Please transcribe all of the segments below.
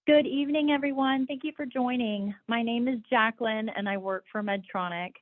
Good evening, everyone. Thank you for joining. My name is Jacqueline, and I work for MEDTRONIC.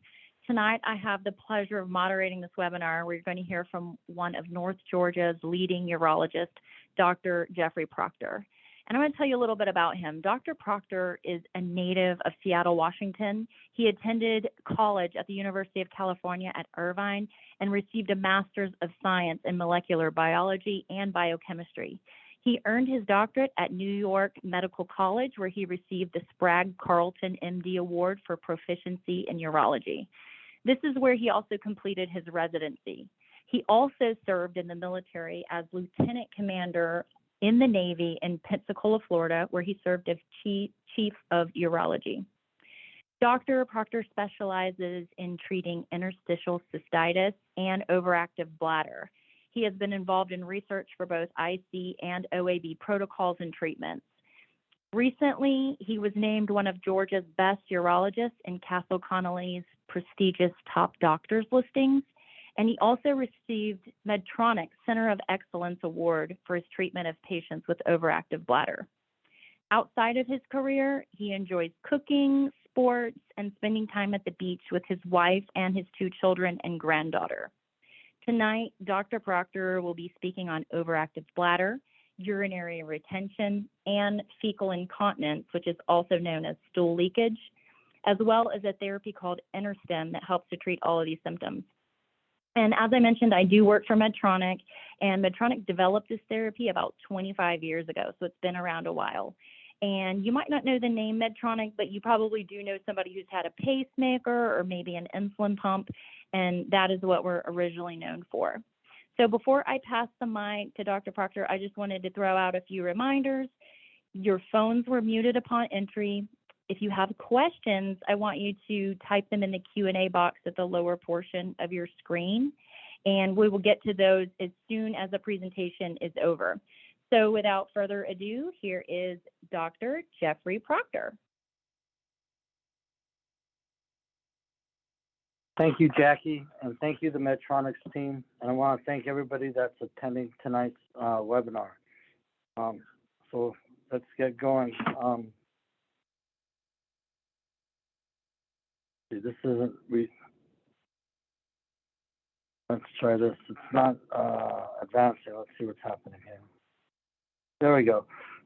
Tonight, I have the pleasure of moderating this webinar where you're going to hear from one of North Georgia's leading urologists, Dr. Jeffrey Proctor. And I'm going to tell you a little bit about him. Dr. Proctor is a native of Seattle, Washington. He attended college at the University of California at Irvine and received a Master's of Science in Molecular Biology and Biochemistry. He earned his doctorate at New York Medical College, where he received the Sprague-Carlton MD Award for proficiency in urology. This is where he also completed his residency. He also served in the military as lieutenant commander in the Navy in Pensacola, Florida, where he served as chief of urology. Dr. Proctor specializes in treating interstitial cystitis and overactive bladder. He has been involved in research for both IC and OAB protocols and treatments. Recently, he was named one of Georgia's best urologists in Castle Connolly's prestigious top doctors listings, and he also received MEDTRONIC's Center of Excellence Award for his treatment of patients with overactive bladder. Outside of his career, he enjoys cooking, sports, and spending time at the beach with his wife and his 2 children and granddaughter. Tonight, Dr. Proctor will be speaking on overactive bladder, urinary retention, and fecal incontinence, which is also known as stool leakage, as well as a therapy called INTERSTIM that helps to treat all of these symptoms. And as I mentioned, I do work for MEDTRONIC, and MEDTRONIC developed this therapy about 25 years ago, so it's been around a while. And you might not know the name MEDTRONIC, but you probably do know somebody who's had a pacemaker or maybe an insulin pump, and that is what we're originally known for. So before I pass the mic to Dr. Proctor, I just wanted to throw out a few reminders. Your phones were muted upon entry. If you have questions, I want you to type them in the Q&A box at the lower portion of your screen, and we will get to those as soon as the presentation is over. So without further ado, here is Dr. Jeffrey Proctor. Thank you, Jackie, and thank you, the MEDTRONICS team. And I want to thank everybody that's attending tonight's webinar. So let's get going. See, this isn't, let's try this. It's not advancing. Let's see what's happening here. There we go.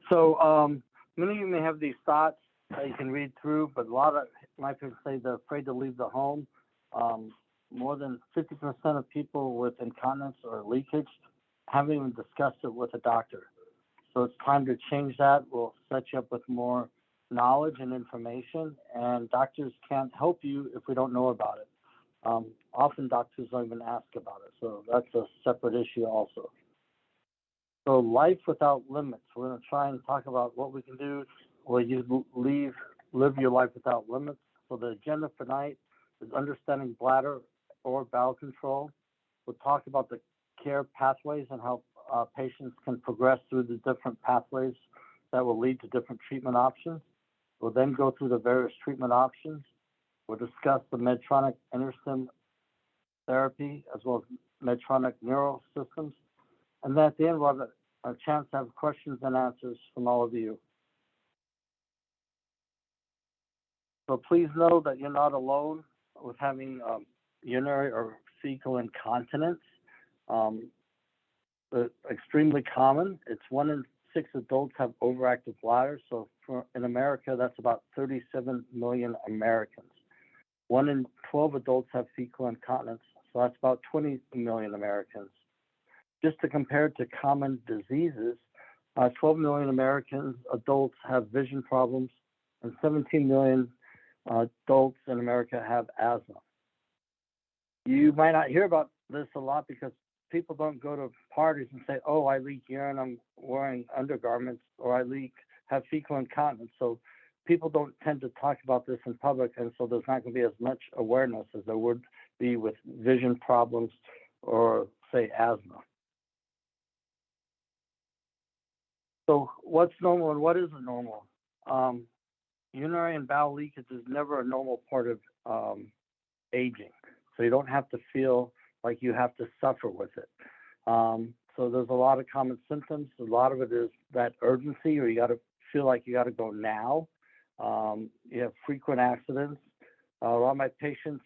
So many of you may have these thoughts that you can read through, but a lot of my people say they're afraid to leave the home. More than 50% of people with incontinence or leakage haven't even discussed it with a doctor. So it's time to change that. We'll set you up with more knowledge and information, and doctors can't help you if we don't know about it. Often doctors don't even ask about it, so that's a separate issue also. So life without limits. We're going to try and talk about what we can do where you live your life without limits. So the agenda for tonight is understanding bladder or bowel control. We'll talk about the care pathways and how patients can progress through the different pathways that will lead to different treatment options. We'll then go through the various treatment options. We'll discuss the MEDTRONIC INTERSTIM therapy as well as MEDTRONIC NEURO systems. And then at the end, we'll have a chance to have questions and answers from all of you. So please know that you're not alone with having urinary or fecal incontinence. It's extremely common. It's 1 in 6 adults have overactive bladder. So in America, that's about 37 million Americans. 1 in 12 adults have fecal incontinence. So that's about 20 million Americans. Just to compare it to common diseases, 12 million American adults have vision problems, and 17 million adults in America have asthma. You might not hear about this a lot because people don't go to parties and say, oh, I leak urine, I'm wearing undergarments, or I have fecal incontinence. So people don't tend to talk about this in public, and so there's not going to be as much awareness as there would be with vision problems or, say, asthma. So what's normal and what isn't normal? Urinary and bowel leakage is never a normal part of aging. So you don't have to feel like you have to suffer with it. So there's a lot of common symptoms. A lot of it is that urgency, or you got to feel like you got to go now. You have frequent accidents. A lot of my patients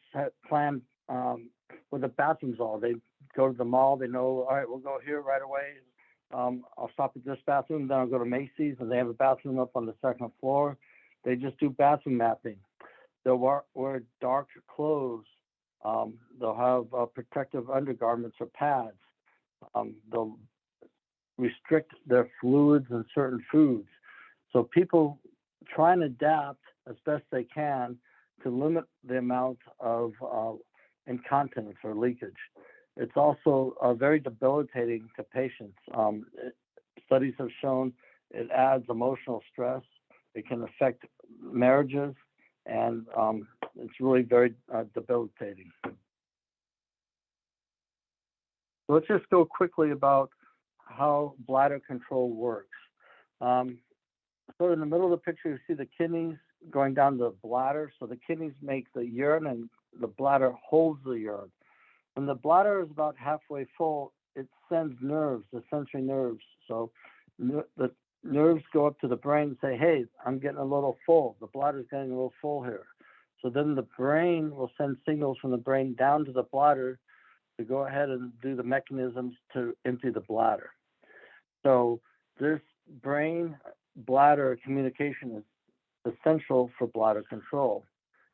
plan where the bathrooms are. They go to the mall. They know, all right, we'll go here right away. I'll stop at this bathroom. Then I'll go to Macy's, and they have a bathroom up on the second floor. They just do bathroom mapping. They'll wear dark clothes. They'll have protective undergarments or pads. They'll restrict their fluids and certain foods. So people try and adapt as best they can to limit the amount of incontinence or leakage. It's also very debilitating to patients. Studies have shown it adds emotional stress. It can affect marriages, and it's really very debilitating. So let's just go quickly about how bladder control works. So in the middle of the picture, you see the kidneys going down the bladder. So the kidneys make the urine, and the bladder holds the urine. When the bladder is about halfway full, it sends nerves, the sensory nerves. So the nerves go up to the brain and say, hey, I'm getting a little full. The bladder's getting a little full here. So then the brain will send signals from the brain down to the bladder to go ahead and do the mechanisms to empty the bladder. So this brain-bladder communication is essential for bladder control.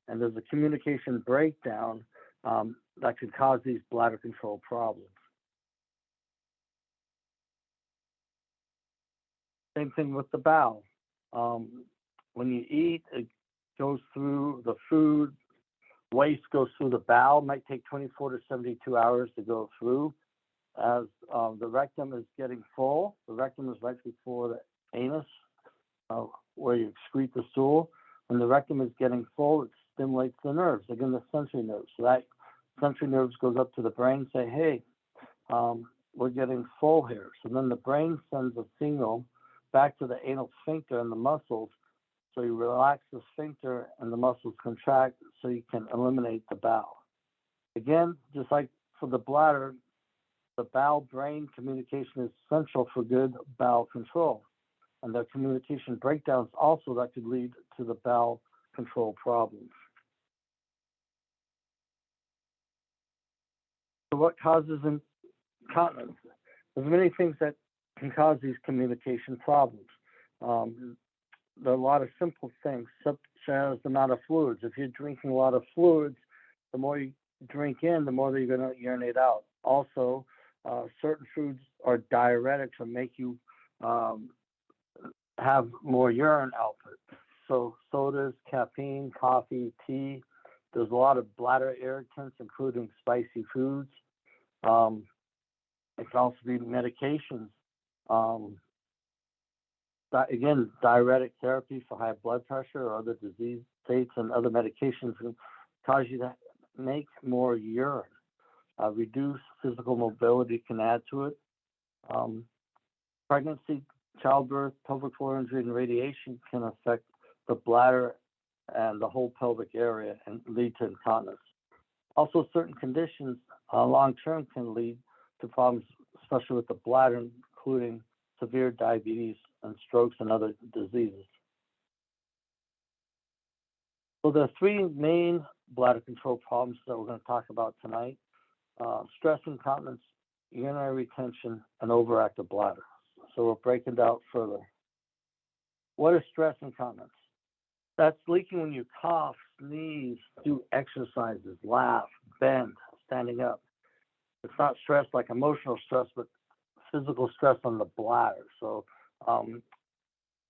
And there's a communication breakdown that could cause these bladder control problems. Same thing with the bowel. When you eat, it goes through the food. Waste goes through the bowel. It might take 24 to 72 hours to go through. As the rectum is getting full, the rectum is right before the anus, where you excrete the stool. When the rectum is getting full, it stimulates the nerves, again, the sensory nerves. So that sensory nerves goes up to the brain and say, hey, we're getting full here. So then the brain sends a signal back to the anal sphincter and the muscles. So you relax the sphincter and the muscles contract so you can eliminate the bowel. Again, just like for the bladder, the bowel-brain communication is essential for good bowel control. And the communication breakdowns also that could lead to the bowel control problems. So what causes incontinence? There's many things that can cause these communication problems. There are a lot of simple things, such as the amount of fluids. If you're drinking a lot of fluids, the more you drink in, the more that you're going to urinate out. Also, certain foods are diuretics and make you have more urine output. So sodas, caffeine, coffee, tea. There's a lot of bladder irritants, including spicy foods. It can also be medications. Again, diuretic therapy for high blood pressure or other disease states and other medications can cause you to make more urine. Reduced physical mobility can add to it. Pregnancy, childbirth, pelvic floor injury, and radiation can affect the bladder and the whole pelvic area and lead to incontinence. Also, certain conditions long-term can lead to problems, especially with the bladder, including severe diabetes and strokes and other diseases. So there are three main bladder control problems that we're going to talk about tonight: stress incontinence, urinary retention, and overactive bladder. So we'll break it out further. What is stress incontinence? That's leaking when you cough, sneeze, do exercises, laugh, bend, standing up. It's not stress like emotional stress, but physical stress on the bladder. So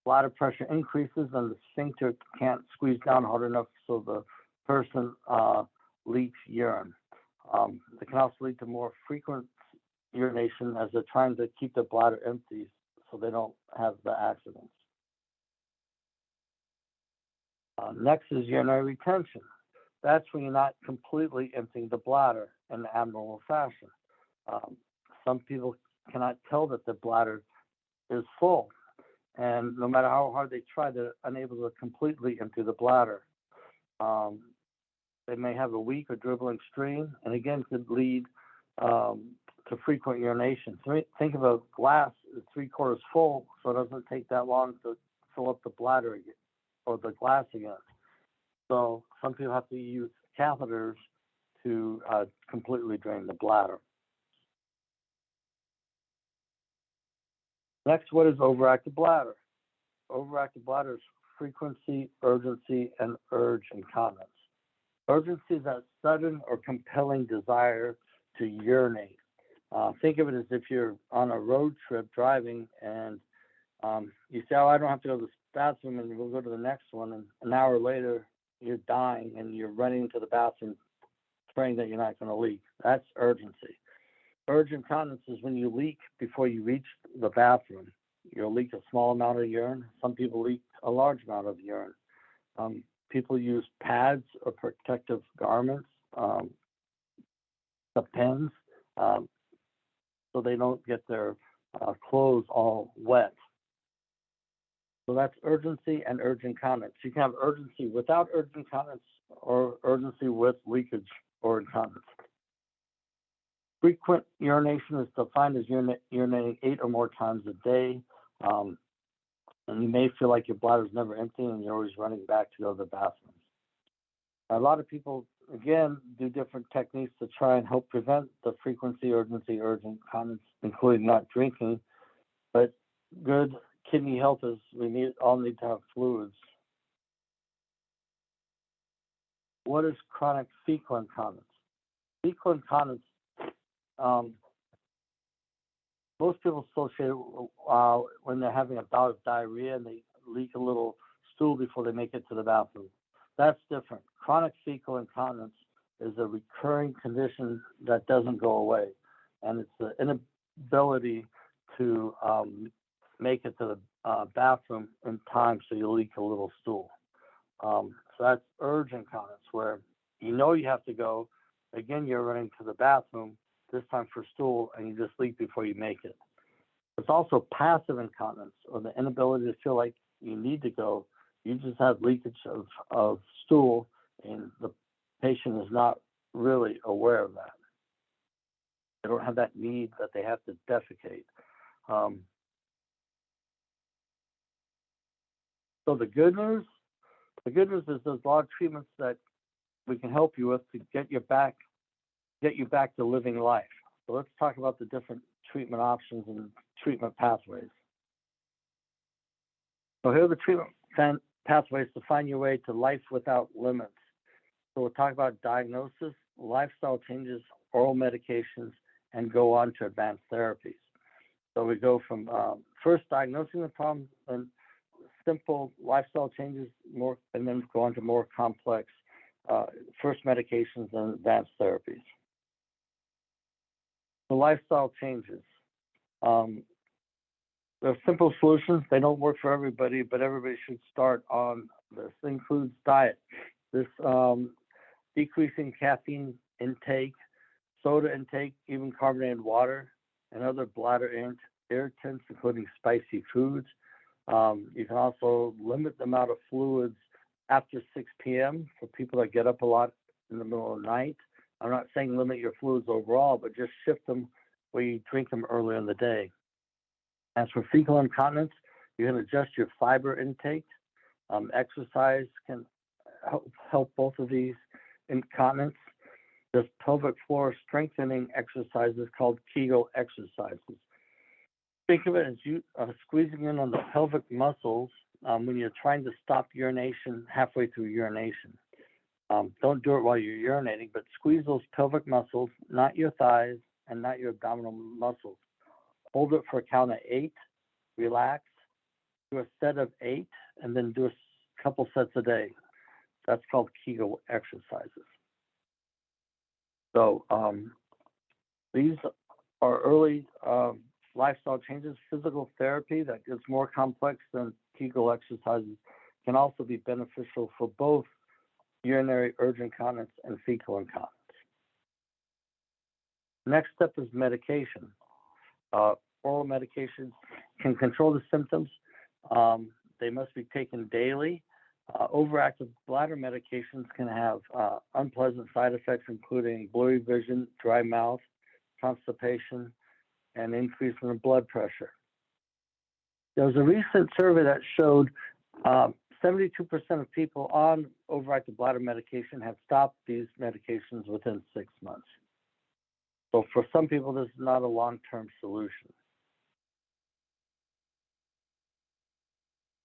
bladder pressure increases and the sphincter can't squeeze down hard enough, so the person leaks urine. It can also lead to more frequent urination as they're trying to keep the bladder empty so they don't have the accidents. Next is urinary retention. That's when you're not completely emptying the bladder in an abnormal fashion. Some people cannot tell that the bladder is full, and no matter how hard they try, they're unable to completely empty the bladder. They may have a weak or dribbling stream, and again could lead to frequent urination. So think of a glass that's 3/4 full, so it doesn't take that long to fill up the bladder again, or the glass again. So some people have to use catheters to completely drain the bladder. Next, what is overactive bladder? Overactive bladder is frequency, urgency, and urge incontinence. Urgency is that sudden or compelling desire to urinate. Think of it as if you're on a road trip driving and you say, oh, I don't have to go to the bathroom, and we'll go to the next one. And an hour later, you're dying and you're running to the bathroom praying that you're not going to leak. That's urgency. Urge incontinence is when you leak before you reach the bathroom. You'll leak a small amount of urine. Some people leak a large amount of urine. People use pads or protective garments, the pens, so they don't get their clothes all wet. So that's urgency and urge incontinence. You can have urgency without urge incontinence or urgency with leakage or incontinence. Frequent urination is defined as urinating 8 or more times a day. And you may feel like your bladder is never empty and you're always running back to go to the bathroom. A lot of people, again, do different techniques to try and help prevent the frequency, urgency, urge incontinence, including not drinking. But good kidney health is all need to have fluids. What is chronic fecal incontinence? Fecal incontinence, most people associate it when they're having a bout of diarrhea and they leak a little stool before they make it to the bathroom. That's different. Chronic fecal incontinence is a recurring condition that doesn't go away, and it's the inability to make it to the bathroom in time, so you leak a little stool. So that's urge incontinence, where you know you have to go. Again, you're running to the bathroom, this time for stool, and you just leak before you make it. It's also passive incontinence, or the inability to feel like you need to go. You just have leakage of stool, and the patient is not really aware of that. They don't have that need that they have to defecate. So the good news is there's a lot of treatments that we can help you with to get you back to living life. So let's talk about the different treatment options and treatment pathways. So here are the treatment pathways to find your way to life without limits. So we'll talk about diagnosis, lifestyle changes, oral medications, and go on to advanced therapies. So we go from first diagnosing the problem and simple lifestyle changes, and then go on to more complex first medications and advanced therapies. The lifestyle changes. There are simple solutions. They don't work for everybody, but everybody should start on this. It includes diet. This decreasing caffeine intake, soda intake, even carbonated water, and other bladder irritants, including spicy foods. You can also limit the amount of fluids after 6 p.m. for people that get up a lot in the middle of the night. I'm not saying limit your fluids overall, but just shift them where you drink them earlier in the day. As for fecal incontinence, you can adjust your fiber intake. Exercise can help both of these incontinence. There's pelvic floor strengthening exercises called Kegel exercises. Think of it as you squeezing in on the pelvic muscles when you're trying to stop urination halfway through urination. Don't do it while you're urinating, but squeeze those pelvic muscles, not your thighs and not your abdominal muscles. Hold it for a count of 8, relax, do a set of 8, and then do a couple sets a day. That's called Kegel exercises. So these are early lifestyle changes. Physical therapy that gets more complex than Kegel exercises can also be beneficial for both urinary urge incontinence and fecal incontinence. Next step is medication. Oral medications can control the symptoms. They must be taken daily. Overactive bladder medications can have unpleasant side effects, including blurry vision, dry mouth, constipation, and increase in the blood pressure. There was a recent survey that showed 72% of people on overactive bladder medication have stopped these medications within 6 months. So for some people, this is not a long-term solution.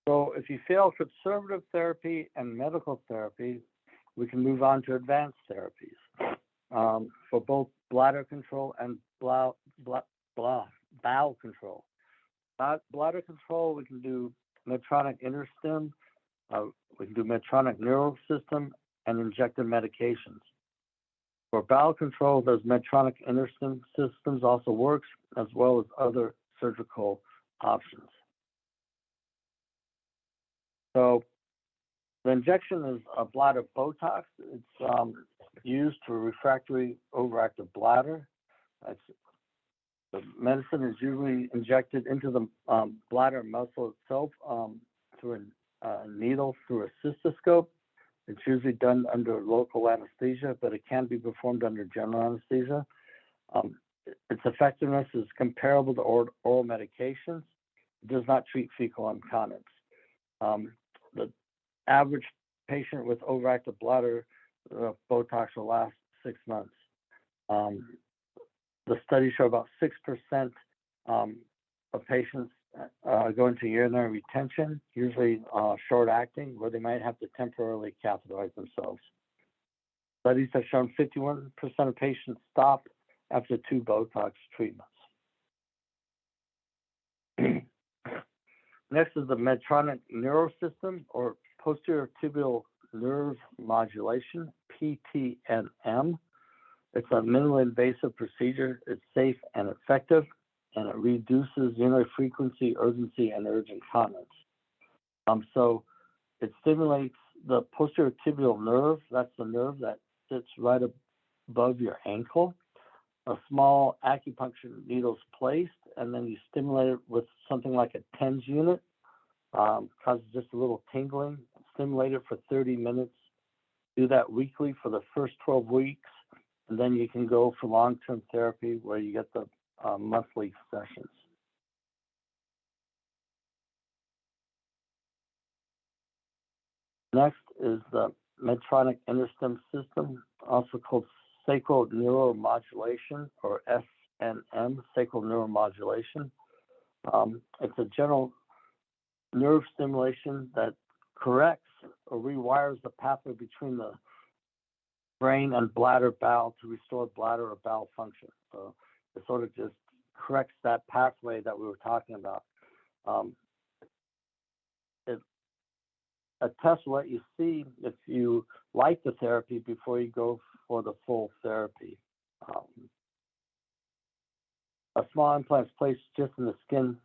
So if you fail conservative therapy and medical therapy, we can move on to advanced therapies for both bladder control and bowel control. Bladder control, we can do MEDTRONIC INTERSTIM, we can do MEDTRONIC NURO system, and injected medications. For bowel control, those MEDTRONIC INTERSTIM systems also works, as well as other surgical options. So the injection is a bladder Botox. It's used for refractory overactive bladder. The medicine is usually injected into the bladder muscle itself through a needle through a cystoscope. It's usually done under local anesthesia, but it can be performed under general anesthesia. Its effectiveness is comparable to oral medications. It does not treat fecal incontinence. The average patient with overactive bladder, Botox will last 6 months. The studies show about 6% of patients go into urinary retention, usually short acting, where they might have to temporarily catheterize themselves. Studies have shown 51% of patients stop after 2 Botox treatments. Next is the MEDTRONIC NURO system, or posterior tibial nerve modulation, PTNM. It's a minimally invasive procedure. It's safe and effective, and it reduces urinary frequency, urgency, and urgent incontinence. So it stimulates the posterior tibial nerve. That's the nerve that sits right above your ankle. A small acupuncture needle is placed, and then you stimulate it with something like a TENS unit. Causes just a little tingling. Stimulate it for 30 minutes. Do that weekly for the first 12 weeks, and then you can go for long-term therapy where you get the monthly sessions. Next is the MEDTRONIC INTERSTIM system, also called SACRAL NEUROMODULATION, or SNM, SACRAL NEUROMODULATION. It's a general nerve stimulation that corrects or rewires the pathway between the brain and bladder bowel to restore bladder or bowel function. So it sort of just corrects that pathway that we were talking about. A test will let you see if you like the therapy before you go for the full therapy. A small implant is placed just in the skin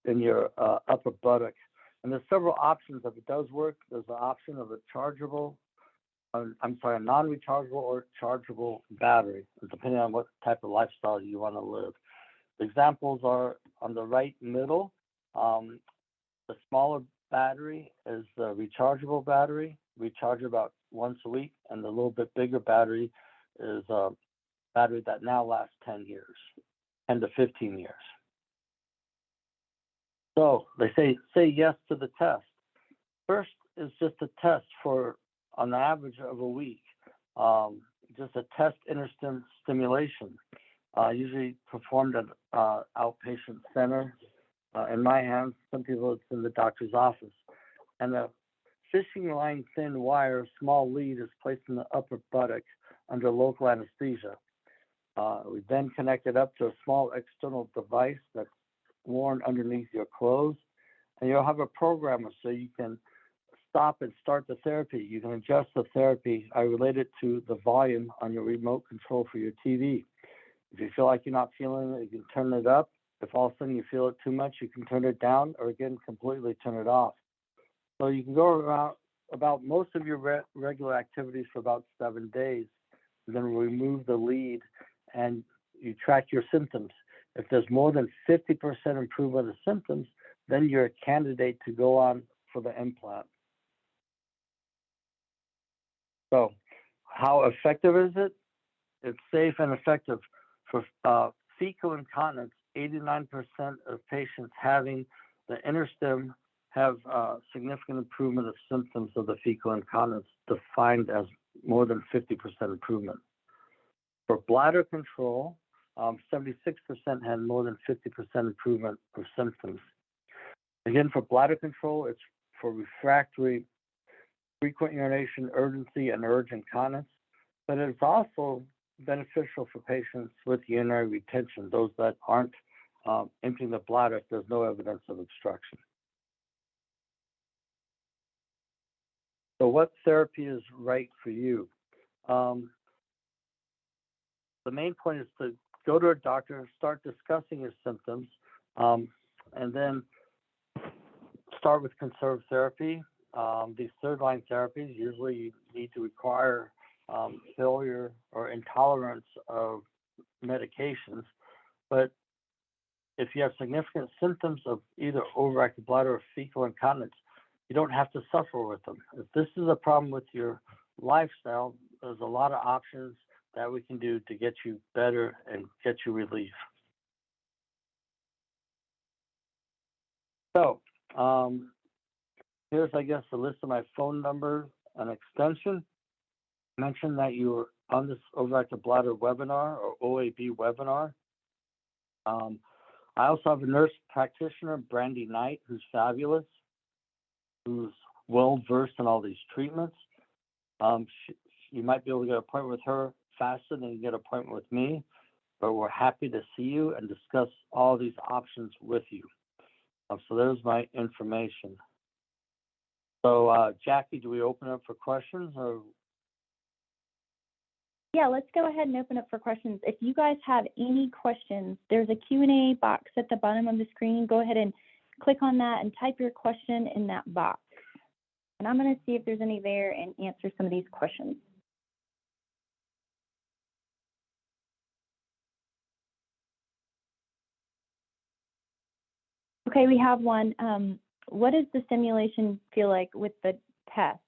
in your upper buttock. And there's several options. If it does work, there's the option of a non-rechargeable or chargeable battery, depending on what type of lifestyle you want to live. The examples are on the right middle. The smaller battery is the rechargeable battery. Recharge about once a week. And the little bit bigger battery is a battery that now lasts 10 years, 10 to 15 years. So they say yes to the test. First is just a test for on the average of a week, just a test INTERSTIM stimulation, usually performed at outpatient center. In my hands, some people it's in the doctor's office. And a fishing line thin wire, small lead is placed in the upper buttock under local anesthesia. We then connect it up to a small external device that's worn underneath your clothes, and you'll have a programmer so you can stop and start the therapy. You can adjust the therapy. I relate it to the volume on your remote control for your TV. If you feel like you're not feeling it, you can turn it up. If all of a sudden you feel it too much, you can turn it down, or again, completely turn it off. So you can go around about most of your regular activities for about 7 days, and then remove the lead, and you track your symptoms. If there's more than 50% improvement of symptoms, then you're a candidate to go on for the implant. So how effective is it? It's safe and effective. For fecal incontinence, 89% of patients having the INTERSTIM have significant improvement of symptoms of the fecal incontinence, defined as more than 50% improvement. For bladder control, 76% had more than 50% improvement of symptoms. Again, for bladder control, it's for refractory, frequent urination, urgency, and urge incontinence, but it's also beneficial for patients with urinary retention, those that aren't emptying the bladder if there's no evidence of obstruction. So what therapy is right for you? The main point is to go to a doctor, start discussing your symptoms, and then start with conservative therapy. These third-line therapies, usually you need to require failure or intolerance of medications. But if you have significant symptoms of either overactive bladder or fecal incontinence, you don't have to suffer with them. If this is a problem with your lifestyle, there's a lot of options that we can do to get you better and get you relief. So here's, I guess, a list of my phone number and extension. Mention that you were on this overactive bladder webinar or OAB webinar. I also have a nurse practitioner, Brandy Knight, who's fabulous, who's well-versed in all these treatments. You might be able to get an appointment with her faster than you get an appointment with me, but we're happy to see you and discuss all these options with you. So there's my information. So Jackie, do we open up for questions? Or? Yeah, let's go ahead and open up for questions. If you guys have any questions, there's a Q&A box at the bottom of the screen. Go ahead and click on that and type your question in that box. And I'm going to see if there's any there and answer some of these questions. Okay, we have one. What does the stimulation feel like with the test?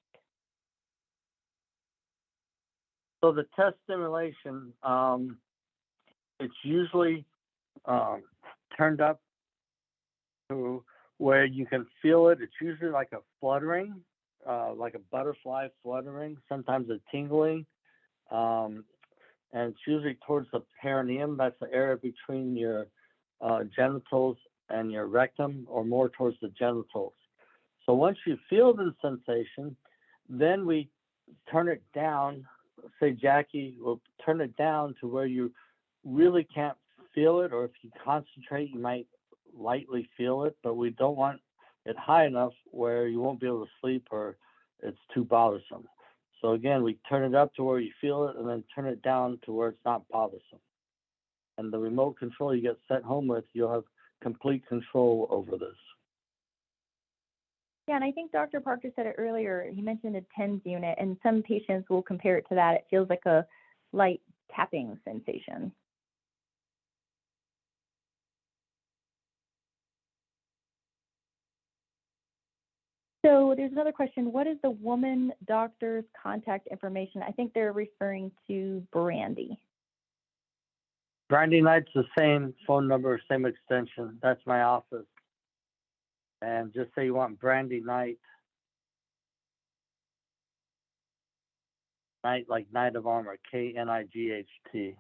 So the test stimulation, it's usually turned up to where you can feel it. It's usually like a fluttering, like a butterfly fluttering, sometimes a tingling. And it's usually towards the perineum. That's the area between your genitals and your rectum, or more towards the genitals. So once you feel the sensation, then we turn it down. Say Jackie will turn it down to where you really can't feel it, or if you concentrate, you might lightly feel it, but we don't want it high enough where you won't be able to sleep or it's too bothersome. So again, we turn it up to where you feel it and then turn it down to where it's not bothersome. And the remote control you get sent home with, you'll have complete control over this. Yeah, and I think Dr. Proctor said it earlier. He mentioned a TENS unit, and some patients will compare it to that. It feels like a light tapping sensation. So there's another question. What is the woman doctor's contact information? I think they're referring to Brandy. Brandy Knight's the same phone number, same extension. That's my office. And just say you want Brandy Knight. Knight like Knight of Armor, K-N-I-G-H-T.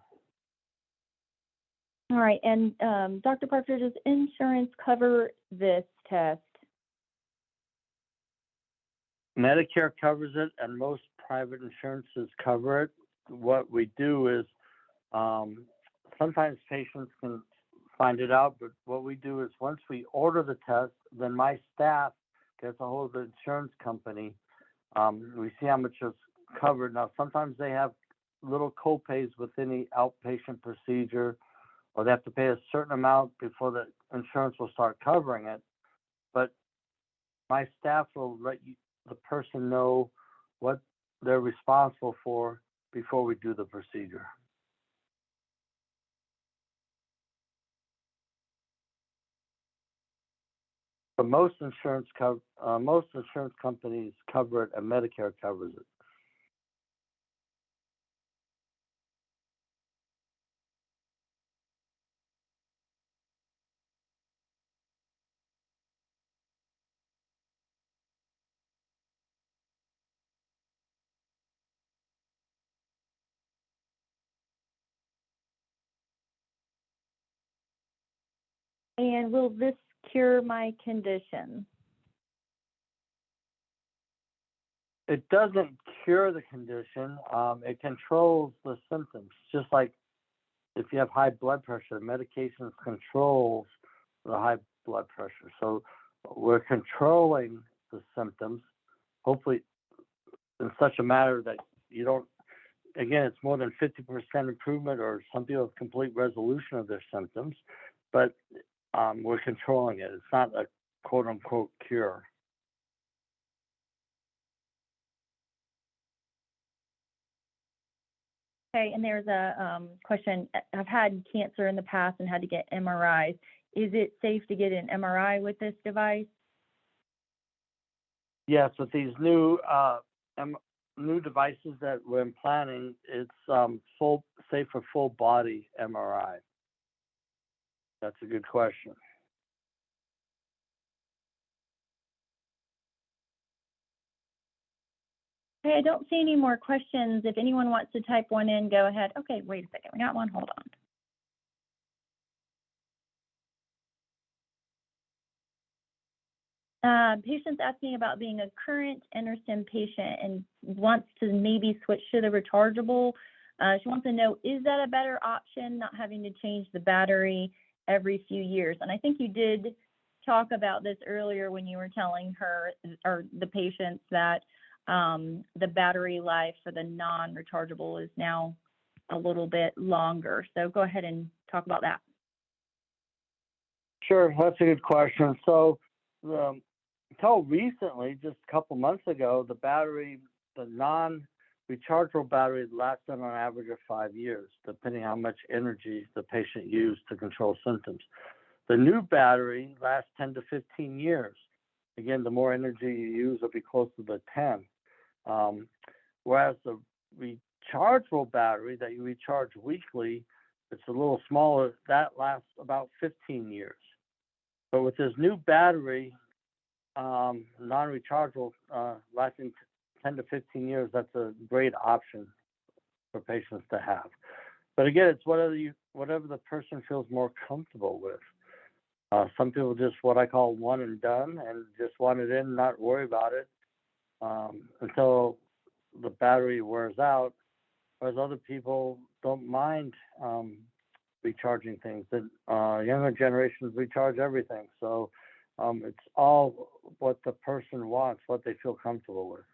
All right, and Dr. Proctor, does insurance cover this test? Medicare covers it, and most private insurances cover it. What we do is sometimes patients can find it out, but what we do is once we order the test, then my staff gets a hold of the insurance company. We see how much is covered. Now, sometimes they have little co-pays with any outpatient procedure, or they have to pay a certain amount before the insurance will start covering it. But my staff will let the person know what they're responsible for before we do the procedure. But most insurance companies cover it, and Medicare covers it. And will this cure my condition? It doesn't cure the condition. It controls the symptoms. Just like if you have high blood pressure, medications controls the high blood pressure. So we're controlling the symptoms, hopefully in such a manner that you don't, again, it's more than 50% improvement, or some people have complete resolution of their symptoms, but we're controlling it. It's not a quote unquote cure. Okay, and there's a question. I've had cancer in the past and had to get MRIs. Is it safe to get an MRI with this device? Yes, with these new devices that we're implanting, it's safe for full body MRI. That's a good question. Okay, I don't see any more questions. If anyone wants to type one in, go ahead. Okay, wait a second. We got one. Hold on. Patient's asking about being a current INTERSTIM patient and wants to maybe switch to the rechargeable. She wants to know, is that a better option, not having to change the battery every few years? And I think you did talk about this earlier when you were telling her, or the patients, that the battery life for the non-rechargeable is now a little bit longer. So go ahead and talk about that. Sure, that's a good question. So until recently, just a couple months ago, the non-rechargeable battery lasted on average of 5 years, depending on how much energy the patient used to control symptoms. The new battery lasts 10 to 15 years. Again, the more energy you use, it'll be close to the 10. Whereas the rechargeable battery that you recharge weekly, it's a little smaller, that lasts about 15 years. But with this new battery, non-rechargeable, lasting 10 to 15 years, that's a great option for patients to have. But again, it's whatever the person feels more comfortable with. Some people just what I call one and done, and just want it in, not worry about it until the battery wears out. Whereas other people don't mind recharging things. The younger generations recharge everything. So it's all what the person wants, what they feel comfortable with.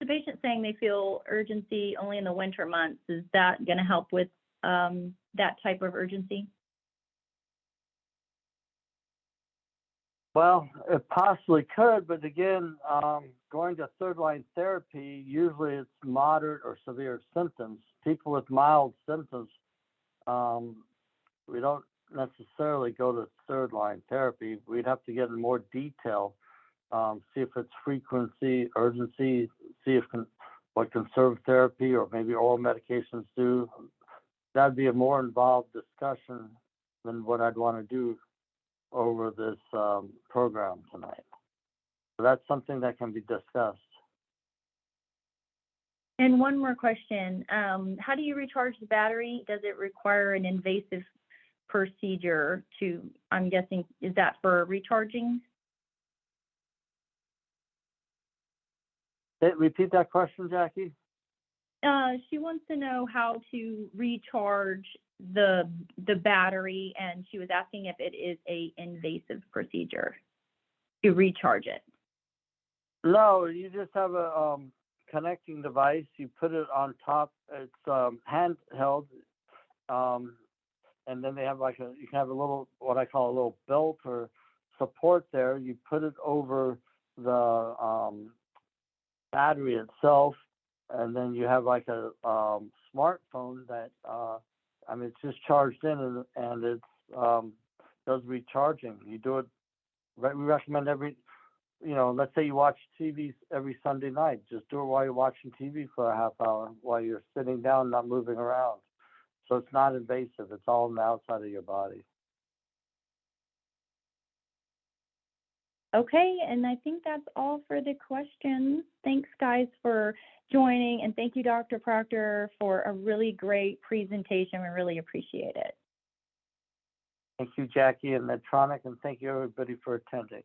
The patient saying they feel urgency only in the winter months. Is that going to help with that type of urgency? Well, it possibly could, but again, going to third-line therapy, usually it's moderate or severe symptoms. People with mild symptoms, we don't necessarily go to third-line therapy. We'd have to get in more detail, see if it's frequency, urgency, see if what conservative therapy or maybe oral medications do. That'd be a more involved discussion than what I'd want to do over this program tonight. So that's something that can be discussed. And one more question. How do you recharge the battery? Does it require an invasive procedure to, I'm guessing, is that for recharging? Repeat that question, Jackie. She wants to know how to recharge the battery, and she was asking if it is a invasive procedure to recharge it. No, you just have a connecting device. You put it on top. It's handheld, and then they have you can have a little, what I call a little belt or support there. You put it over the battery itself, and then you have like a smartphone that it's just charged in, and it does recharging. You do it. We recommend let's say you watch TV every Sunday night. Just do it while you're watching TV for a half hour, while you're sitting down, not moving around. So it's not invasive. It's all on the outside of your body. Okay, and I think that's all for the questions. Thanks, guys, for joining, and thank you, Dr. Proctor, for a really great presentation. We really appreciate it. Thank you, Jackie and Medtronic, and thank you, everybody, for attending.